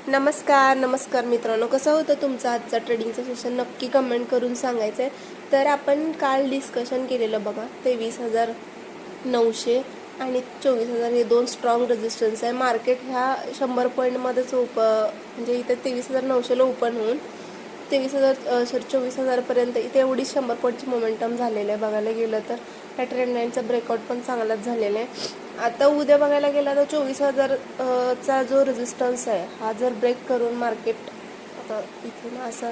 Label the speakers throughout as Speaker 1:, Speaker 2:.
Speaker 1: नमस्कार मित्रांनो, कसं होतं तुमचं आजचा ट्रेडिंगचं सेशन नक्की कमेंट करून सांगायचं आहे. तर आपण काल डिस्कशन केलेलं बघा, 23,900 आणि 24,000 हे दोन स्ट्रॉंग रेजिस्टन्स आहे. मार्केट ह्या 100 पॉईंटमध्येच म्हणजे इथे 23,900ला ओपन होऊन 24,000पर्यंत इथे एवढीच 100 पॉईंटची मोमेंटम झालेलं आहे. बघायला गेलं तर ह्या ट्रेंड लाईनचा ब्रेकआउट पण चांगलाच झालेला आहे. आता उद्या बघायला गेला तर 24,000 चा जो रेजिस्टन्स आहे हा जर ब्रेक करून मार्केट आता इथून असा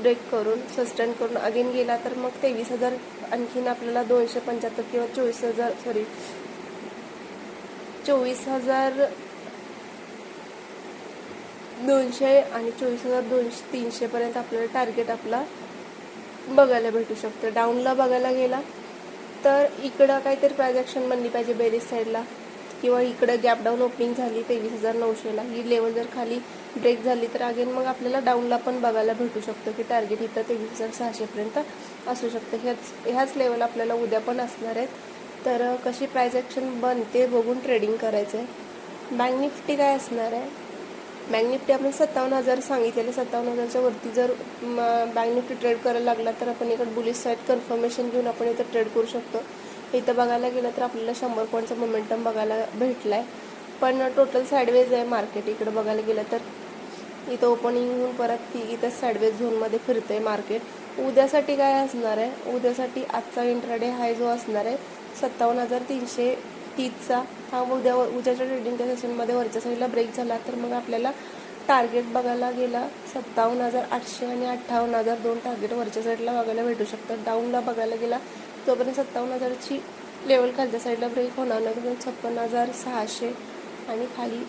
Speaker 1: ब्रेक करून सस्टेन करून अगेन गेला तर मग 23,000 आणखीन आपल्याला 275 किंवा 24,200 आणि 24,300 पर्यंत आपल्याला टार्गेट आपला बघायला भेटू शकतं. डाऊनला बघायला गेला तर इकडं काहीतरी प्राइस ॲक्शन बनली पाहिजे बेरीज साईडला, किंवा इकडं गॅप डाऊन ओपनिंग झाली 23,900ला, ही लेवल जर खाली ब्रेक झाली तर अगेन मग आपल्याला डाऊनला पण बघायला भेटू शकतं की टार्गेट इथं 23,600पर्यंत असू शकतं. ह्याच लेवल आपल्याला उद्या पण असणार आहेत. तर कशी प्राइस ॲक्शन बनते बघून ट्रेडिंग करायचं आहे. बँक निफ्टी काय असणार आहे? बँक निफ्टी आपण 57,000 सांगितलेलं, 57,000च्या वरती जर बँक निफ्टी ट्रेड करायला लागला तर आपण इकडे बुलिश साईड कन्फर्मेशन घेऊन आपण इथं ट्रेड करू शकतो. इथं बघायला गेलं तर आपल्याला 100 पॉईंटचा मोमेंटम बघायला भेटला आहे, पण टोटल साईडवेज आहे मार्केट. इकडे बघायला गेलं तर इथं ओपनिंग होऊन परत इथं साईडवेज झोनमध्ये फिरतंय मार्केट. उद्यासाठी काय असणार आहे? उद्यासाठी आजचा इंट्राडे हाय जो असणार आहे 57,330चा, हा उद्याच्या ट्रेडिंगच्या सेशनमध्ये वरच्या साईडला ब्रेक झाला तर मग आपल्याला टार्गेट बघायला गेला 57,800 आणि 58,000 दोन टार्गेट वरच्या साईडला बघायला भेटू शकतात. डाऊनला बघायला गेला तोपर्यंत 57,000ची लेवल खालच्या साईडला ब्रेक होणार नाही, तर 56,600 आणि खाली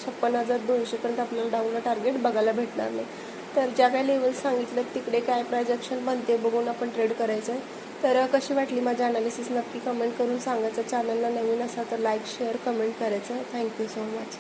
Speaker 1: 56,200पर्यंत आपल्याला डाऊनला टार्गेट बघायला भेटणार नाही. तर ज्या काही लेवल सांगितलं तिकडे काय प्राइस ॲक्शन बनते बघून आपण ट्रेड करायचं आहे. तर कशी वाटली माझी ॲनालिसिस नक्की कमेंट करून सांगायचं. चॅनलला नवीन असा तर लाईक शेअर कमेंट करायचं. Thank you so much.